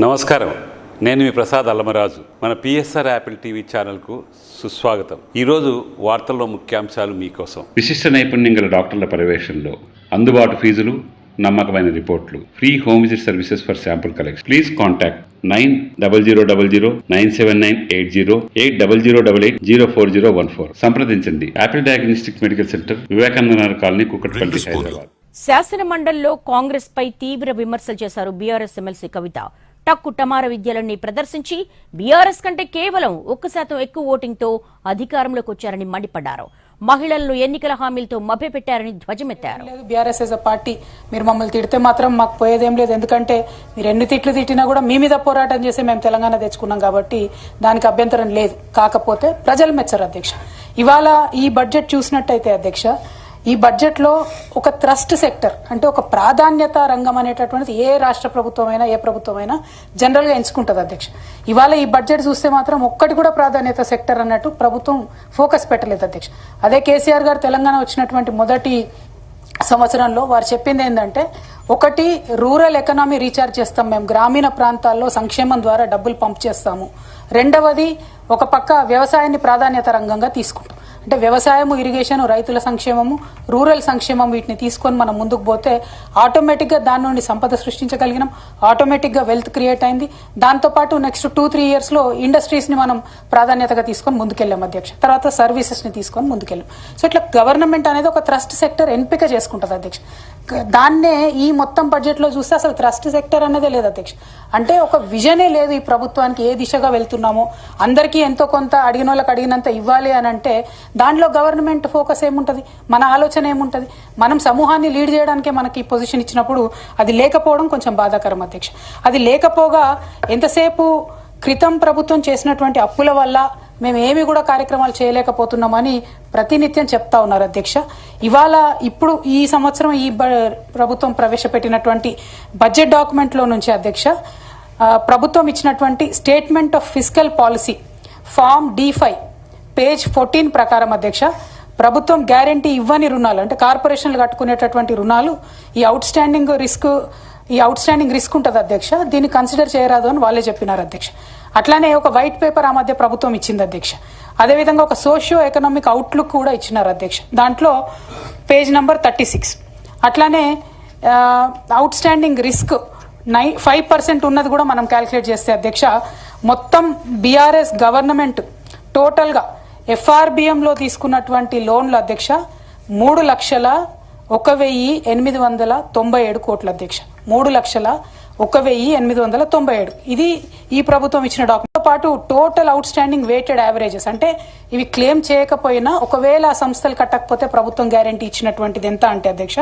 నమస్కారం, నేను మీ ప్రసాద్ అల్లమరాజు. మన పిఎస్ఆర్ యాపిల్ టీవీ ఛానల్కు సుస్వాగతం. ఈరోజు వార్తల్లో ముఖ్యాంశాలు మీకోసం. విశిష్ట నైపుణ్యం గల డాక్టర్ల పర్యవేక్షణలో అందుబాటు ఫీజులు, నమ్మకమైన రిపోర్ట్లు, free home visit services for sample collection. Please contact 9000097980 8008804014. సంప్రదించండి. Apple diagnostic medical centre, Vivekananda Nagar colony, Kukatpally, Hyderabad. శాసన మండలిలో కాంగ్రెస్ పై తీవ్ర విమర్శలు చేశారు బీఆర్ఎస్ ఎమ్మెల్సీ కవిత. టక్కు టమార విద్యలన్నీ ప్రదర్శించి బీఆర్ఎస్ కంటే కేవలం 1% ఎక్కువ ఓటింగ్తో అధికారంలోకి వచ్చారని మండిపడ్డారు. మహిళలను ఎన్నికల హామీలతో మభ్యపెట్టారని ధ్వజమెత్తారు. బీఆర్ఎస్ యాజ్ అ పార్టీ మీరు మమ్మల్ని తిడితే మాత్రం మాకు పోయేదేం లేదు. ఎందుకంటే మీరు ఎన్ని తిట్లు తిట్టినా కూడా మీ మీద పోరాటం చేసి మేము తెలంగాణ తెచ్చుకున్నాం కాబట్టి దానికి అభ్యంతరం లేదు. కాకపోతే ప్రజలు మెచ్చరు అధ్యక్ష. ఇవాళ ఈ బడ్జెట్ చూసినట్టయితే అధ్యక్ష, ఈ బడ్జెట్ లో ఒక ట్రస్ట్ సెక్టర్ అంటే ఒక ప్రాధాన్యత రంగం అనేటటువంటిది ఏ రాష్ట్ర ప్రభుత్వమైనా ఏ ప్రభుత్వమైనా జనరల్ గా ఎంచుకుంటది అధ్యక్ష. ఇవాళ ఈ బడ్జెట్ చూస్తే మాత్రం ఒక్కటి కూడా ప్రాధాన్యత సెక్టర్ అన్నట్టు ప్రభుత్వం ఫోకస్ పెట్టలేదు అధ్యక్ష. అదే కేసీఆర్ గారు తెలంగాణ వచ్చినటువంటి మొదటి సంవత్సరంలో వారు చెప్పింది ఏంటంటే, ఒకటి రూరల్ ఎకనామీ రీఛార్జ్ చేస్తాం, మేము గ్రామీణ ప్రాంతాల్లో సంక్షేమం ద్వారా డబ్బులు పంప్ చేస్తాము. రెండవది, ఒక పక్క వ్యవసాయాన్ని ప్రాధాన్యత రంగంగా తీసుకుంటాం. అంటే వ్యవసాయము, ఇరిగేషన్, రైతుల సంక్షేమము, రూరల్ సంక్షేమం, వీటిని తీసుకొని మనం ముందుకు పోతే ఆటోమేటిక్ గా దాని నుండి సంపద సృష్టించగలిగినాం. ఆటోమేటిక్ గా వెల్త్ క్రియేట్ అయింది. దాంతోపాటు నెక్స్ట్ 2-3 years లో ఇండస్ట్రీస్ ని మనం ప్రాధాన్యతగా తీసుకొని ముందుకెళ్ళాం అధ్యక్ష. తర్వాత సర్వీసెస్ ని తీసుకొని ముందుకెళ్ళాం. సో ఇట్లా గవర్నమెంట్ అనేది ఒక ట్రస్ట్ సెక్టర్ ఎంపిక చేసుకుంటది అధ్యక్ష. దాన్నే ఈ మొత్తం బడ్జెట్ లో చూస్తే అసలు ట్రస్ట్ సెక్టర్ అనేదే లేదు అధ్యక్ష. అంటే ఒక విజనే లేదు ఈ ప్రభుత్వానికి, ఏ దిశగా వెళ్తున్నామో. అందరికీ ఎంతో కొంత అడిగిన వాళ్ళకి అడిగినంత ఇవ్వాలి అని అంటే దాంట్లో గవర్నమెంట్ ఫోకస్ ఏముంటది, మన ఆలోచన ఏముంటది? మనం సమూహాన్ని లీడ్ చేయడానికే మనకి పొజిషన్ ఇచ్చినప్పుడు అది లేకపోవడం కొంచెం బాధాకరం అధ్యక్ష. అది లేకపోగా ఎంతసేపు క్రితం ప్రభుత్వం చేసినటువంటి అప్పుల వల్ల మేము ఏమి కూడా కార్యక్రమాలు చేయలేకపోతున్నామని ప్రతినిత్యం చెప్తా ఉన్నారు అధ్యక్ష. ఇవాళ ఇప్పుడు ఈ సంవత్సరం ఈ ప్రభుత్వం ప్రవేశపెట్టినటువంటి బడ్జెట్ డాక్యుమెంట్ లో నుంచి అధ్యక్ష, ప్రభుత్వం ఇచ్చినటువంటి statement of fiscal policy form D5 page 14 ప్రకారం అధ్యక్ష, ప్రభుత్వం గ్యారంటీ ఇవ్వని రుణాలు అంటే కార్పొరేషన్లు కట్టుకునేటటువంటి రుణాలు ఈ అవుట్ స్టాండింగ్ రిస్క్ ఉంటుంది అధ్యక్ష. దీన్ని కన్సిడర్ చేయరాదు అని వాళ్ళే చెప్పినారు అధ్యక్ష. అట్లానే ఒక వైట్ పేపర్ ఆ మధ్య ప్రభుత్వం ఇచ్చింది అధ్యక్ష. అదేవిధంగా ఒక సోషియో ఎకనామిక్ అవుట్లుక్ కూడా ఇచ్చినారు అధ్యక్ష. దాంట్లో పేజ్ నంబర్ 36 అట్లానే అవుట్ స్టాండింగ్ రిస్క్ 5% ఉన్నది కూడా మనం క్యాల్కులేట్ చేస్తే అధ్యక్ష, మొత్తం బీఆర్ఎస్ గవర్నమెంట్ టోటల్ గా FRBM లో తీసుకున్నటువంటి లోన్లు అధ్యక్ష 3,01,897 కోట్ల అధ్యక్ష. 3,01,897. ఇది ఈ ప్రభుత్వం ఇచ్చిన డాక్యుమెంట్ తో పాటు total outstanding weighted averages అంటే ఇవి క్లెయిమ్ చేయకపోయినా ఒకవేళ ఆ సంస్థలు కట్టకపోతే ప్రభుత్వం గ్యారంటీ ఇచ్చినటువంటిది ఎంత అంటే అధ్యక్ష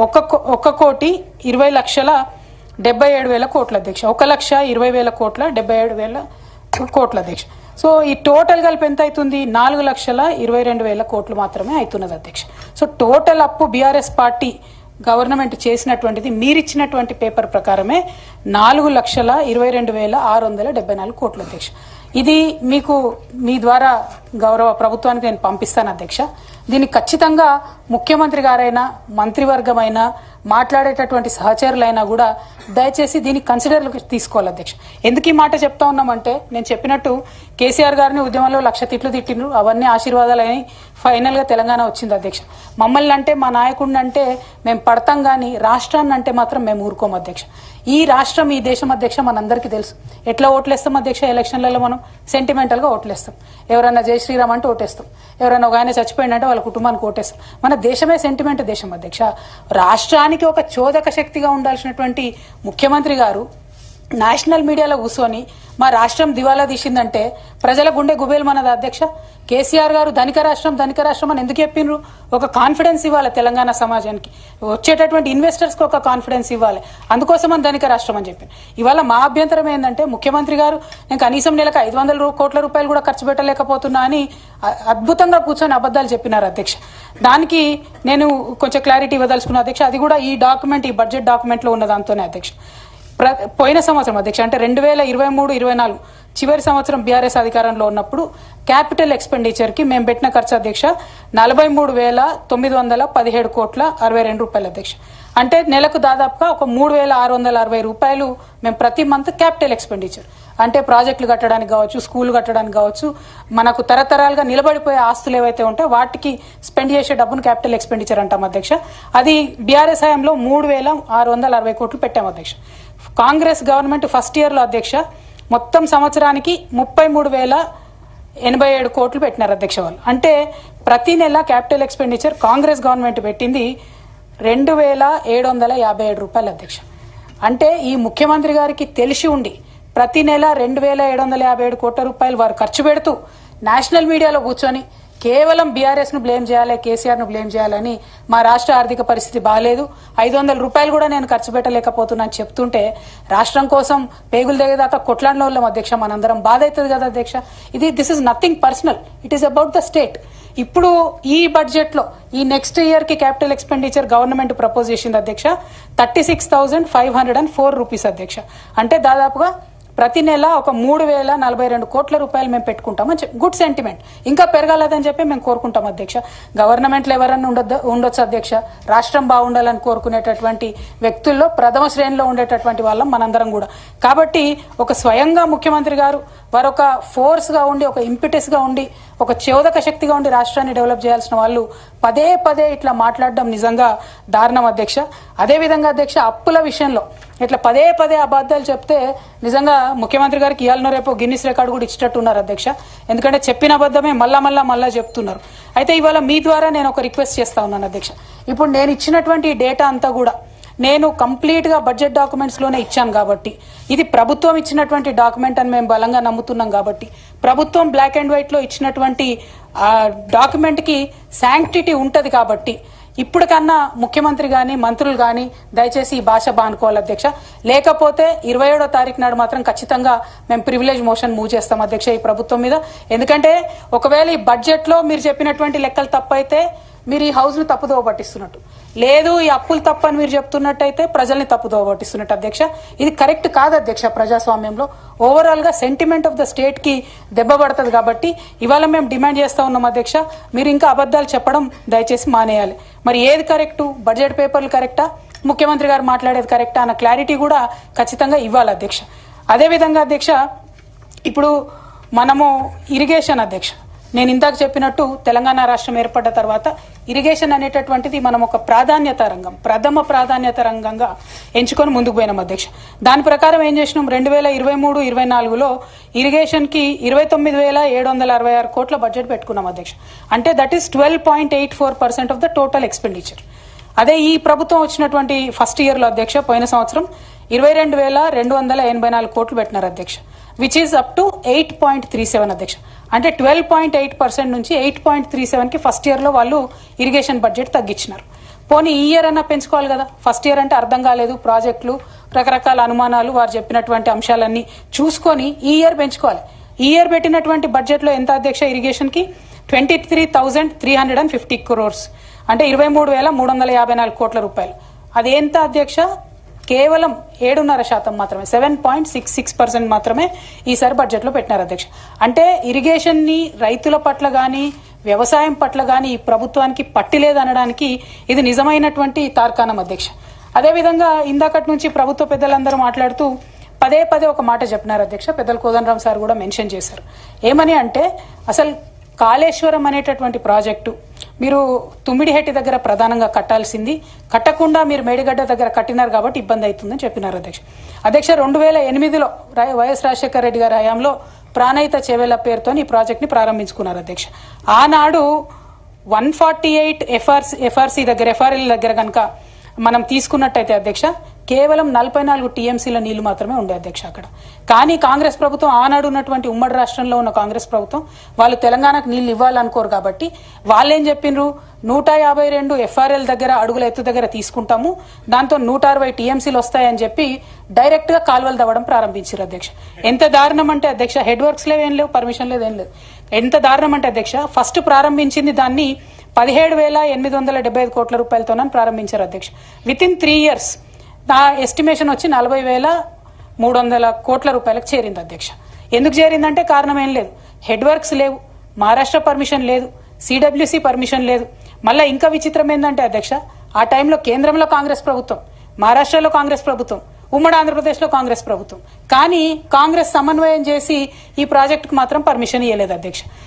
1,20,77,000 కోట్ల అధ్యక్ష. 1,20,000 కోట్ల 77,000 కోట్ల అధ్యక్ష. సో ఈ టోటల్ కలిపి ఎంత అవుతుంది? 4,22,000 కోట్లు మాత్రమే అవుతున్నది అధ్యక్ష. సో టోటల్ అప్పు బీఆర్ఎస్ పార్టీ గవర్నమెంట్ చేసినటువంటిది మీరిచ్చినటువంటి పేపర్ ప్రకారమే 4,22,674 కోట్ల అధ్యక్ష. ఇది మీకు మీ ద్వారా గౌరవ ప్రభుత్వానికి నేను పంపిస్తాను అధ్యక్ష. దీన్ని ఖచ్చితంగా ముఖ్యమంత్రి గారైనా మంత్రివర్గమైనా మాట్లాడేటటువంటి సహచరులైనా కూడా దయచేసి దీన్ని కన్సిడర్ తీసుకోవాలి అధ్యక్ష. ఎందుకు ఈ మాట చెప్తా ఉన్నామంటే, నేను చెప్పినట్టు కేసీఆర్ గారిని ఉద్యమంలో 1,00,000 తిట్లు తిట్టిండ్రు, అవన్నీ ఆశీర్వాదాలని ఫైనల్ గా తెలంగాణ వచ్చింది అధ్యక్ష. మమ్మల్ని అంటే మా నాయకుడిని అంటే మేము పడతాం గానీ రాష్ట్రాన్ని అంటే మాత్రం మేము ఊరుకోం అధ్యక్ష. ఈ రాష్ట్రం ఈ దేశం అధ్యక్ష మనందరికీ తెలుసు. ఎట్లా ఓట్లేస్తాం అధ్యక్ష? ఎలక్షన్లలో మనం సెంటిమెంటల్ గా ఓట్లేస్తాం. ఎవరైనా జై శ్రీరామ్ అంటే ఓటేస్తాం, ఎవరైనా ఒక ఆయన చచ్చిపోయిందంటే వాళ్ళ కుటుంబానికి ఓటేస్తాం. మన దేశమే సెంటిమెంట్ దేశం అధ్యక్ష. రాష్ట్రానికి ఒక చోదక శక్తిగా ఉండాల్సినటువంటి ముఖ్యమంత్రి గారు నేషనల్ మీడియాలో కూర్చొని మా రాష్ట్రం దివాలా తీసిందంటే ప్రజల గుండె గుబేలు మనది అధ్యక్ష. కేసీఆర్ గారు ధనిక రాష్ట్రం అని ఎందుకు చెప్పిండ్రు? ఒక కాన్ఫిడెన్స్ ఇవ్వాలి తెలంగాణ సమాజానికి, వచ్చేటటువంటి ఇన్వెస్టర్స్ కి ఒక కాన్ఫిడెన్స్ ఇవ్వాలి. అందుకోసం అని ధనిక రాష్ట్రం అని చెప్పింది. ఇవాళ మా అభ్యంతరం ఏంటంటే, ముఖ్యమంత్రి గారు నేను కనీసం నెలకు 500 కోట్ల రూపాయలు కూడా ఖర్చు పెట్టలేకపోతున్నా అని అద్భుతంగా కూర్చొని అబద్దాలు చెప్పినారు అధ్యక్ష. దానికి నేను కొంచెం క్లారిటీ ఇవ్వదలుచుకున్నా అధ్యక్ష. అది కూడా ఈ బడ్జెట్ డాక్యుమెంట్ లో ఉన్న దాంతోనే అధ్యక్ష. పోయిన సంవత్సరం అధ్యక్ష అంటే 2023-24 చివరి సంవత్సరం బీఆర్ఎస్ అధికారంలో ఉన్నప్పుడు క్యాపిటల్ ఎక్స్పెండిచర్ కి మేము పెట్టిన ఖర్చు అధ్యక్ష 43,917 కోట్ల 62 రూపాయలు అధ్యక్ష. అంటే నెలకు దాదాపుగా ఒక 3,660 రూపాయలు మేము ప్రతి మంత్ క్యాపిటల్ ఎక్స్పెండిచర్, అంటే ప్రాజెక్టులు కట్టడానికి కావచ్చు, స్కూల్ కట్టడానికి కావచ్చు, మనకు తరతరాలుగా నిలబడిపోయే ఆస్తులు ఏవైతే ఉంటాయో వాటికి స్పెండ్ చేసే డబ్బును క్యాపిటల్ ఎక్స్పెండిచర్ అంటాం అధ్యక్ష. అది బీఆర్ఎస్ హయాంలో 3,660 కోట్లు పెట్టాం అధ్యక్ష. కాంగ్రెస్ గవర్నమెంట్ ఫస్ట్ ఇయర్ లో అధ్యక్ష మొత్తం సంవత్సరానికి 33,087 కోట్లు పెట్టినారు అధ్యక్ష వాళ్ళు. అంటే ప్రతి నెల క్యాపిటల్ ఎక్స్పెండిచర్ కాంగ్రెస్ గవర్నమెంట్ పెట్టింది 2,757 రూపాయలు అధ్యక్ష. అంటే ఈ ముఖ్యమంత్రి గారికి తెలిసి ఉండి ప్రతి నెల 2,757 కోట్ల రూపాయలు వారు ఖర్చు పెడుతూ నేషనల్ మీడియాలో కూర్చొని కేవలం బీఆర్ఎస్ ను బ్లేమ్ చేయాలి, కేసీఆర్ ను బ్లేమ్ చేయాలని, మా రాష్ట్ర ఆర్థిక పరిస్థితి బాగాలేదు, 500 రూపాయలు కూడా నేను ఖర్చు పెట్టలేకపోతున్నా అని చెప్తుంటే రాష్ట్రం కోసం పేగులు దిగేదాకా కొట్లాడిన వాళ్ళం అధ్యక్ష. మనందరం బాధ అవుతుంది కదా అధ్యక్ష. This is nothing personal, it is about the state. ఇప్పుడు ఈ బడ్జెట్ లో ఈ నెక్స్ట్ ఇయర్ కి క్యాపిటల్ ఎక్స్పెండిచర్ గవర్నమెంట్ ప్రపోజ్ చేసింది అధ్యక్ష 36,504 రూపీస్ అధ్యక్ష. అంటే దాదాపుగా ప్రతి నెల ఒక 3,042 కోట్ల రూపాయలు మేము పెట్టుకుంటాం అని గుడ్ సెంటిమెంట్. ఇంకా పెరగాలని చెప్పి మేము కోరుకుంటాం అధ్యక్ష. గవర్నమెంట్లు ఎవరన్నా ఉండొచ్చు అధ్యక్ష, రాష్ట్రం బాగుండాలని కోరుకునేటటువంటి వ్యక్తుల్లో ప్రథమ శ్రేణిలో ఉండేటటువంటి వాళ్ళం మనందరం కూడా. కాబట్టి ఒక స్వయంగా ముఖ్యమంత్రి గారు వారొక ఫోర్స్ గా ఉండి, ఒక ఇంపిటస్ గా ఉండి, ఒక చోదక శక్తిగా ఉండి రాష్ట్రాన్ని డెవలప్ చేయాల్సిన వాళ్ళు పదే పదే ఇట్లా మాట్లాడడం నిజంగా దారుణం అధ్యక్ష. అదేవిధంగా అధ్యక్ష అప్పుల విషయంలో ఇట్లా పదే పదే అబద్ధాలు చెప్తే నిజంగా ముఖ్యమంత్రి గారికి ఇవాళ రేపు గిన్నిస్ రికార్డు కూడా ఇచ్చినట్టు ఉన్నారు అధ్యక్ష. ఎందుకంటే చెప్పిన అబద్ధమే మళ్ళా చెప్తున్నారు. అయితే ఇవాళ మీ ద్వారా నేను ఒక రిక్వెస్ట్ చేస్తా ఉన్నాను అధ్యక్ష. ఇప్పుడు నేను ఇచ్చినటువంటి డేటా అంతా కూడా నేను కంప్లీట్ గా బడ్జెట్ డాక్యుమెంట్స్ లోనే ఇచ్చాను కాబట్టి, ఇది ప్రభుత్వం ఇచ్చినటువంటి డాక్యుమెంట్ అని మేము బలంగా నమ్ముతున్నాం కాబట్టి, ప్రభుత్వం బ్లాక్ అండ్ వైట్ లో ఇచ్చినటువంటి డాక్యుమెంట్ కి శాంక్టిటీ ఉంటది కాబట్టి ఇప్పటికన్నా ముఖ్యమంత్రి గాని మంత్రులు గాని దయచేసి ఈ భాష బానుకోవాలి అధ్యక్ష. లేకపోతే 27వ తారీఖు నాడు మాత్రం ఖచ్చితంగా మేము ప్రివిలేజ్ మోషన్ మూవ్ చేస్తాం అధ్యక్ష ఈ ప్రభుత్వం మీద. ఎందుకంటే ఒకవేళ ఈ బడ్జెట్ లో మీరు చెప్పినటువంటి లెక్కలు తప్పైతే మీరు ఈ హౌస్ ను తప్పుదోవ పట్టిస్తున్నట్టు, లేదు ఈ అప్పులు తప్పని మీరు చెప్తున్నట్టయితే ప్రజల్ని తప్పుదోవ పట్టిస్తున్నట్టు అధ్యక్ష. ఇది కరెక్ట్ కాదు అధ్యక్ష. ప్రజాస్వామ్యంలో ఓవరాల్ గా సెంటిమెంట్ ఆఫ్ ద స్టేట్ కి దెబ్బ పడుతుంది కాబట్టి ఇవాళ మేము డిమాండ్ చేస్తా ఉన్నాం అధ్యక్ష, మీరు ఇంకా అబద్దాలు చెప్పడం దయచేసి మానేయాలి. మరి ఏది కరెక్టు, బడ్జెట్ పేపర్లు కరెక్టా, ముఖ్యమంత్రి గారు మాట్లాడేది కరెక్టా అన్న క్లారిటీ కూడా ఖచ్చితంగా ఇవ్వాలి అధ్యక్ష. అదేవిధంగా అధ్యక్ష ఇప్పుడు మనము ఇరిగేషన్ అధ్యక్ష, నేను ఇందాక చెప్పినట్టు తెలంగాణ రాష్ట్రం ఏర్పడ్డ తర్వాత ఇరిగేషన్ అనేటటువంటిది మనం ఒక ప్రాధాన్యత రంగం, ప్రథమ ప్రాధాన్యత రంగంగా ఎంచుకొని ముందుకు పోయినాం అధ్యక్ష. దాని ప్రకారం ఏం చేసినాం, 2023-24లో ఇరిగేషన్ కి 29,766 కోట్ల బడ్జెట్ పెట్టుకున్నాం అధ్యక్ష. అంటే that is 12.84% of the total expenditure. అదే ఈ ప్రభుత్వం వచ్చినటువంటి ఫస్ట్ ఇయర్ లో అధ్యక్ష పోయిన సంవత్సరం 22,284 కోట్లు పెట్టినారు అధ్యక్ష, విచ్ ఈస్ అప్ టు 8.37 అధ్యక్ష. అంటే 12.8% నుంచి 8.37 కి ఫస్ట్ ఇయర్ లో వాళ్ళు ఇరిగేషన్ బడ్జెట్ తగ్గించినారు. పోనీ ఈ ఇయర్ అన్నా పెంచుకోవాలి కదా. ఫస్ట్ ఇయర్ అంటే అర్థం కాలేదు, ప్రాజెక్టులు రకరకాల అనుమానాలు, వారు చెప్పినటువంటి అంశాలన్నీ చూసుకొని ఈ ఇయర్ పెంచుకోవాలి. ఈ ఇయర్ పెట్టినటువంటి బడ్జెట్ లో ఎంత అధ్యక్ష ఇరిగేషన్ కి 23,350 crores, అంటే 23,354 కోట్ల రూపాయలు. అదేంత అధ్యక్ష, కేవలం 7.5% మాత్రమే, 7.66% మాత్రమే ఈసారి బడ్జెట్ లో పెట్టినారు అధ్యక్ష. అంటే ఇరిగేషన్ ని రైతుల పట్ల గాని వ్యవసాయం పట్ల గాని ఈ ప్రభుత్వానికి పట్టిలేదనడానికి ఇది నిజమైనటువంటి తార్కాణం అధ్యక్ష. అదేవిధంగా ఇందాకటి నుంచి ప్రభుత్వ పెద్దలందరూ మాట్లాడుతూ పదే పదే ఒక మాట చెప్పినారు అధ్యక్ష. పెద్దలు కోదండరాం సార్ కూడా మెన్షన్ చేశారు. ఏమని అంటే అసలు కాళేశ్వరం అనేటటువంటి ప్రాజెక్టు మీరు తుమ్మిడిహెట్టి దగ్గర ప్రధానంగా కట్టాల్సింది, కట్టకుండా మీరు మేడిగడ్డ దగ్గర కట్టినారు కాబట్టి ఇబ్బంది అవుతుందని చెప్పినారు అధ్యక్ష. 2008లో వైఎస్ రాజశేఖర రెడ్డి గారి హయాంలో ప్రాణహిత చేవేళ్ల పేరుతో ఈ ప్రాజెక్ట్ ని ప్రారంభించుకున్నారు అధ్యక్ష. ఆనాడు 148 ఎఫ్ఆర్సీ దగ్గర, ఎఫ్ఆర్ఎల్ దగ్గర కనుక మనం తీసుకున్నట్టయితే అధ్యక్ష కేవలం 44 టీఎంసీల నీళ్లు మాత్రమే ఉండే అధ్యక్ష అక్కడ. కానీ కాంగ్రెస్ ప్రభుత్వం, ఆనాడు ఉన్నటువంటి ఉమ్మడి రాష్ట్రంలో ఉన్న కాంగ్రెస్ ప్రభుత్వం, వాళ్ళు తెలంగాణకు నీళ్లు ఇవ్వాలనుకోరు కాబట్టి వాళ్ళేం చెప్పిండ్రు, 152 ఎఫ్ఆర్ఎల్ దగ్గర అడుగుల ఎత్తు దగ్గర తీసుకుంటాము, దాంతో 160 టీఎంసీలు వస్తాయని చెప్పి డైరెక్ట్ గా కాలువలు తవ్వడం ప్రారంభించారు అధ్యక్ష. ఎంత దారుణం అంటే అధ్యక్ష, హెడ్ వర్క్స్ లేవు, ఏం లేవు, పర్మిషన్ లేదు, ఏం లేదు. ఎంత దారుణం అంటే అధ్యక్ష, ఫస్ట్ ప్రారంభించింది దాన్ని 17,875 కోట్ల రూపాయలతో ప్రారంభించారు అధ్యక్ష. విత్ ఇన్ 3 years నా ఎస్టిమేషన్ వచ్చి 40,300 కోట్ల రూపాయలకు చేరింది అధ్యక్ష. ఎందుకు చేరిందంటే కారణం ఏం లేదు, హెడ్ వర్క్స్ లేవు, మహారాష్ట్ర పర్మిషన్ లేదు, సిడబ్ల్యూసి పర్మిషన్ లేదు. మళ్ళీ ఇంకా విచిత్రం ఏంటంటే అధ్యక్ష, ఆ టైంలో కేంద్రంలో కాంగ్రెస్ ప్రభుత్వం, మహారాష్ట్రలో కాంగ్రెస్ ప్రభుత్వం, ఉమ్మడి ఆంధ్రప్రదేశ్లో కాంగ్రెస్ ప్రభుత్వం. కానీ కాంగ్రెస్ సమన్వయం చేసి ఈ ప్రాజెక్టుకు మాత్రం పర్మిషన్ ఇవ్వలేదు అధ్యక్ష.